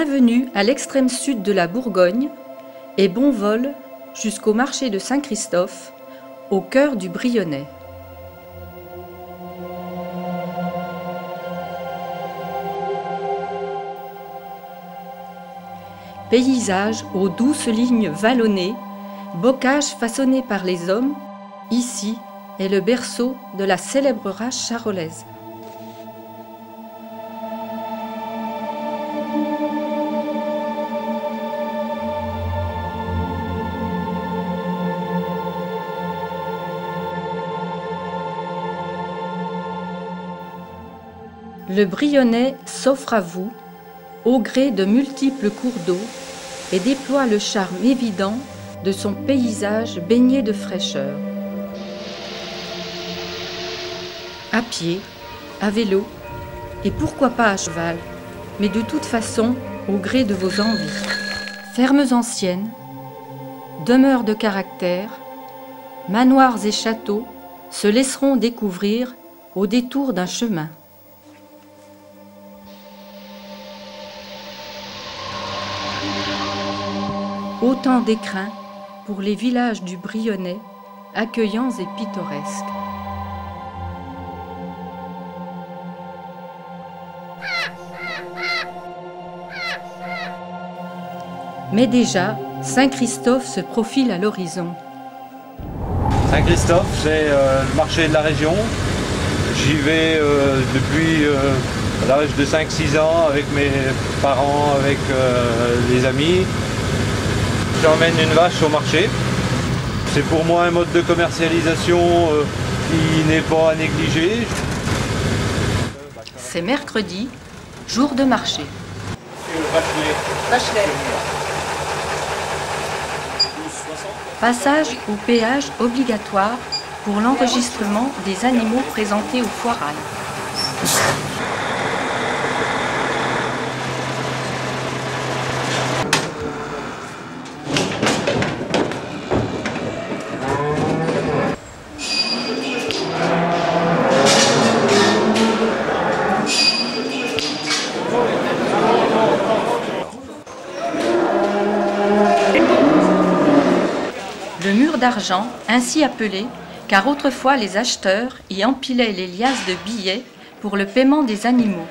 Bienvenue à l'extrême sud de la Bourgogne et bon vol jusqu'au marché de Saint-Christophe, au cœur du Brionnais. Paysage aux douces lignes vallonnées, bocage façonné par les hommes, ici est le berceau de la célèbre race charolaise. Le Brionnais s'offre à vous, au gré de multiples cours d'eau, et déploie le charme évident de son paysage baigné de fraîcheur. À pied, à vélo, et pourquoi pas à cheval, mais de toute façon au gré de vos envies. Fermes anciennes, demeures de caractère, manoirs et châteaux se laisseront découvrir au détour d'un chemin. Autant d'écrins pour les villages du Brionnais, accueillants et pittoresques. Mais déjà, Saint-Christophe se profile à l'horizon. Saint-Christophe, c'est le marché de la région. J'y vais depuis l'âge de 5-6 ans avec mes parents, avec les amis. J'emmène une vache au marché. C'est pour moi un mode de commercialisation qui n'est pas à négliger. C'est mercredi, jour de marché. Passage au péage obligatoire pour l'enregistrement des animaux présentés au foirail. Le mur d'argent, ainsi appelé, car autrefois les acheteurs y empilaient les liasses de billets pour le paiement des animaux.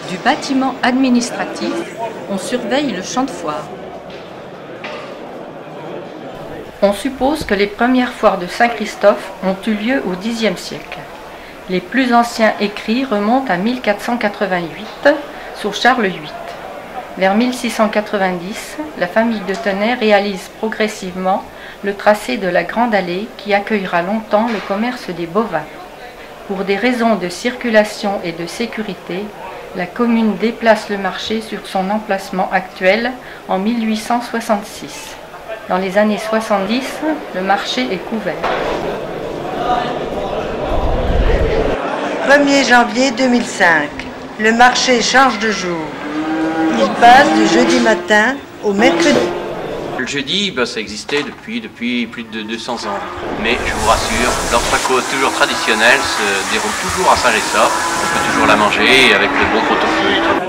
Du bâtiment administratif, on surveille le champ de foire. On suppose que les premières foires de Saint-Christophe ont eu lieu au Xe siècle. Les plus anciens écrits remontent à 1488 sur Charles VIII. Vers 1690, la famille de Tenay réalise progressivement le tracé de la Grande Allée qui accueillera longtemps le commerce des bovins. Pour des raisons de circulation et de sécurité, la commune déplace le marché sur son emplacement actuel en 1866. Dans les années 70, le marché est couvert. 1er janvier 2005, le marché change de jour. Il passe du jeudi matin au mercredi. Le jeudi, ça existait depuis plus de 200 ans. Mais je vous rassure, l'entrecôte toujours traditionnelle se déroule toujours à Saint-Gessa. On peut toujours la manger avec le bon pot-au-feu et tout.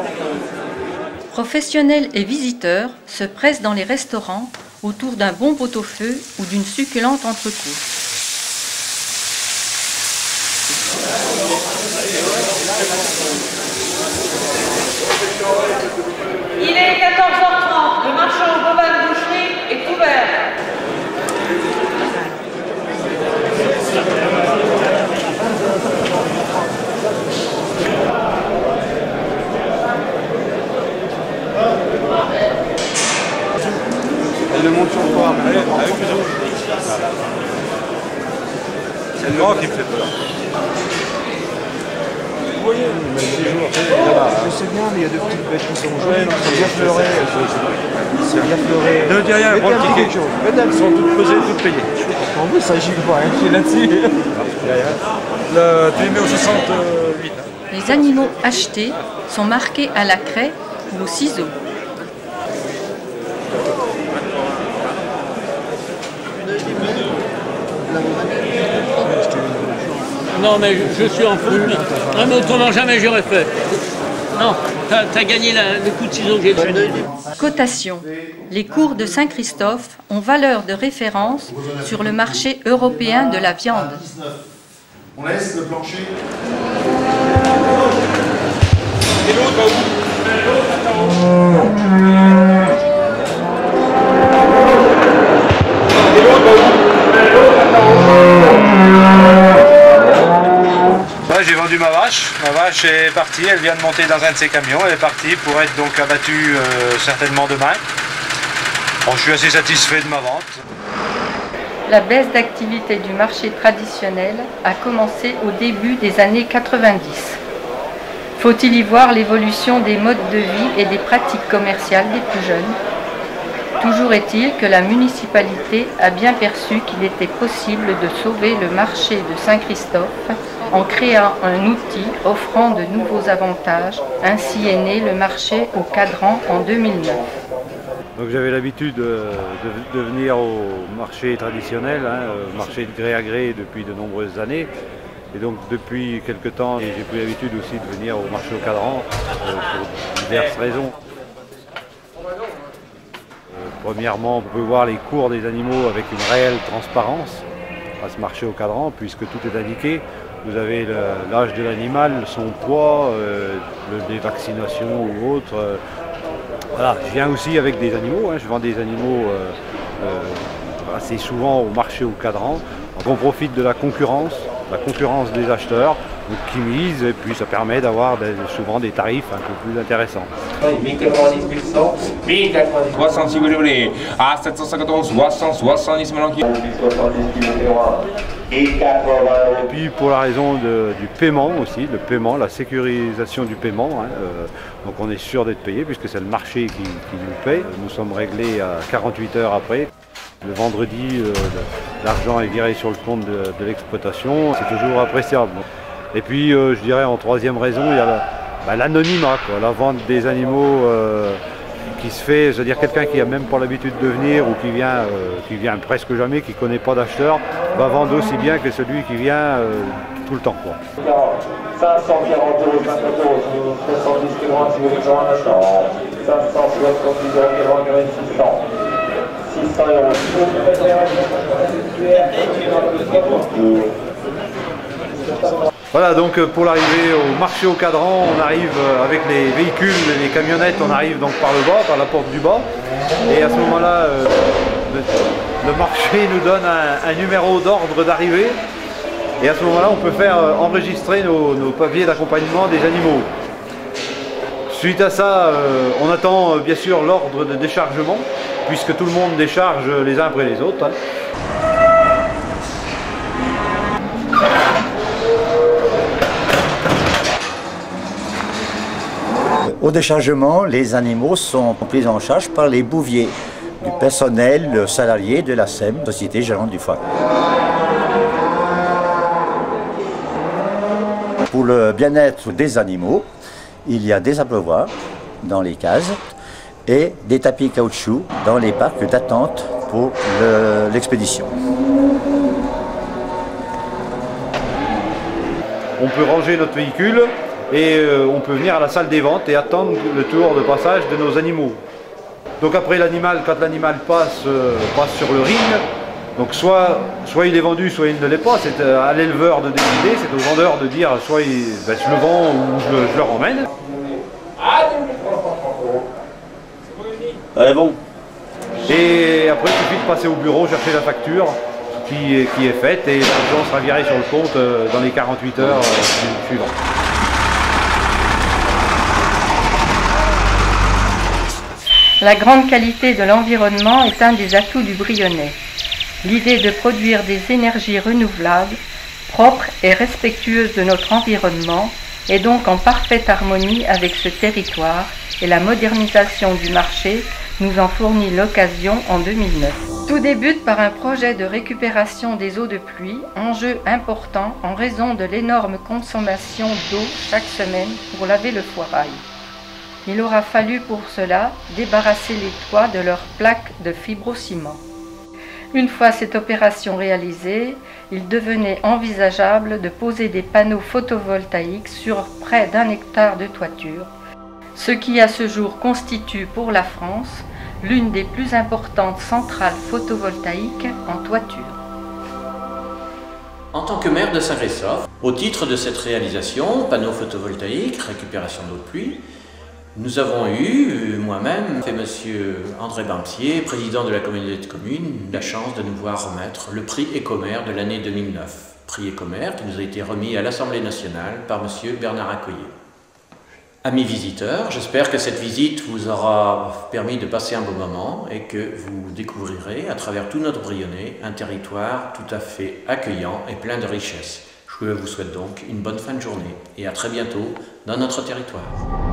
Professionnels et visiteurs se pressent dans les restaurants autour d'un bon pot-au-feu ou d'une succulente entrecôte. Il est 14h30, le marché aux bovins de boucherie est ouvert. Elle le monte sur le toit. C'est le grand qui me fait peur. Vous voyez, je sais bien, mais il y a de petites bêtes qui sont jolies, qui sont bien fleurées. C'est bien fleuré. Ne dis rien, prends le ticket. Elles sont toutes pesées, toutes payées. En plus, ça gîte pas, hein, là-dessus. Tu les mets au 68. Les animaux achetés sont marqués à la craie ou au ciseau. Non, mais je suis en foot. Non, mais autrement jamais j'aurais fait. Non. t'as gagné le coup de ciseau que j'ai donné. Cotation. Les cours de Saint-Christophe ont valeur de référence sur le marché européen de la viande. On laisse le plancher. Et l'autre va où? J'ai vendu ma vache. Ma vache est partie, elle vient de monter dans un de ses camions. Elle est partie pour être donc abattue certainement demain. Bon, je suis assez satisfait de ma vente. La baisse d'activité du marché traditionnel a commencé au début des années 90. Faut-il y voir l'évolution des modes de vie et des pratiques commerciales des plus jeunes? Toujours est-il que la municipalité a bien perçu qu'il était possible de sauver le marché de Saint-Christophe en créant un outil offrant de nouveaux avantages. Ainsi est né le marché au cadran en 2009. Donc j'avais l'habitude de venir au marché traditionnel, marché de gré à gré depuis de nombreuses années. Et donc depuis quelque temps, j'ai pris l'habitude aussi de venir au marché au cadran pour diverses raisons. Premièrement, on peut voir les cours des animaux avec une réelle transparence à ce marché au cadran, puisque tout est indiqué. Vous avez l'âge de l'animal, son poids, les vaccinations ou autres. Voilà, je viens aussi avec des animaux, je vends des animaux assez souvent au marché au cadran. Donc on profite de la concurrence des acheteurs qui misent, et puis ça permet d'avoir souvent des tarifs un peu plus intéressants. 1090 100, 1090. 60 si vous le voulez, à 751, 70 maintenant qui. Et puis pour la raison du paiement aussi, le paiement, la sécurisation du paiement. Donc on est sûr d'être payé puisque c'est le marché qui nous paye. Nous sommes réglés à 48 heures après. Le vendredi, l'argent est viré sur le compte de l'exploitation. C'est toujours appréciable. Et puis je dirais en troisième raison, il y a l'anonymat, la vente des animaux qui se fait, c'est-à-dire quelqu'un qui n'a même pas l'habitude de venir ou qui vient presque jamais, qui ne connaît pas d'acheteur, va vendre aussi bien que celui qui vient tout le temps. 540 €, 50 €, 70 kg si vous voulez un instant. 570 € 600. 600 €. Voilà, donc pour l'arrivée au marché au cadran, on arrive avec les véhicules, les camionnettes, on arrive donc par le bas, par la porte du bas. Et à ce moment-là, le marché nous donne un numéro d'ordre d'arrivée. Et à ce moment-là, on peut faire enregistrer nos papiers d'accompagnement des animaux. Suite à ça, on attend bien sûr l'ordre de déchargement, puisque tout le monde décharge les uns après les autres. Au déchargement, les animaux sont pris en charge par les bouviers, du personnel salarié de la SEM, Société Gérante du Foin. Pour le bien-être des animaux, il y a des abreuvoirs dans les cases et des tapis caoutchouc dans les parcs d'attente pour l'expédition. On peut ranger notre véhicule et on peut venir à la salle des ventes et attendre le tour de passage de nos animaux. Donc après quand l'animal passe sur le ring, donc soit il est vendu, soit il ne l'est pas. C'est à l'éleveur de décider, c'est au vendeur de dire soit je le vends ou je le ramène. Allez, bon. Et après il suffit de passer au bureau, chercher la facture qui est faite et l'argent sera viré sur le compte dans les 48 heures suivantes. La grande qualité de l'environnement est un des atouts du Brionnais. L'idée de produire des énergies renouvelables, propres et respectueuses de notre environnement est donc en parfaite harmonie avec ce territoire et la modernisation du marché nous en fournit l'occasion en 2009. Tout débute par un projet de récupération des eaux de pluie, enjeu important en raison de l'énorme consommation d'eau chaque semaine pour laver le foirail. Il aura fallu pour cela débarrasser les toits de leurs plaques de fibrociment. Une fois cette opération réalisée, il devenait envisageable de poser des panneaux photovoltaïques sur près d'1 hectare de toiture, ce qui à ce jour constitue pour la France l'une des plus importantes centrales photovoltaïques en toiture. En tant que maire de Saint-Christophe, au titre de cette réalisation, panneaux photovoltaïques, récupération d'eau de pluie, nous avons eu, moi-même, et monsieur André Bampier, président de la communauté de communes, la chance de nous voir remettre le prix Écomaire de l'année 2009. Prix Écomaire qui nous a été remis à l'Assemblée nationale par monsieur Bernard Accoyer. Amis visiteurs, j'espère que cette visite vous aura permis de passer un bon moment et que vous découvrirez à travers tout notre Brionnais un territoire tout à fait accueillant et plein de richesses. Je vous souhaite donc une bonne fin de journée et à très bientôt dans notre territoire.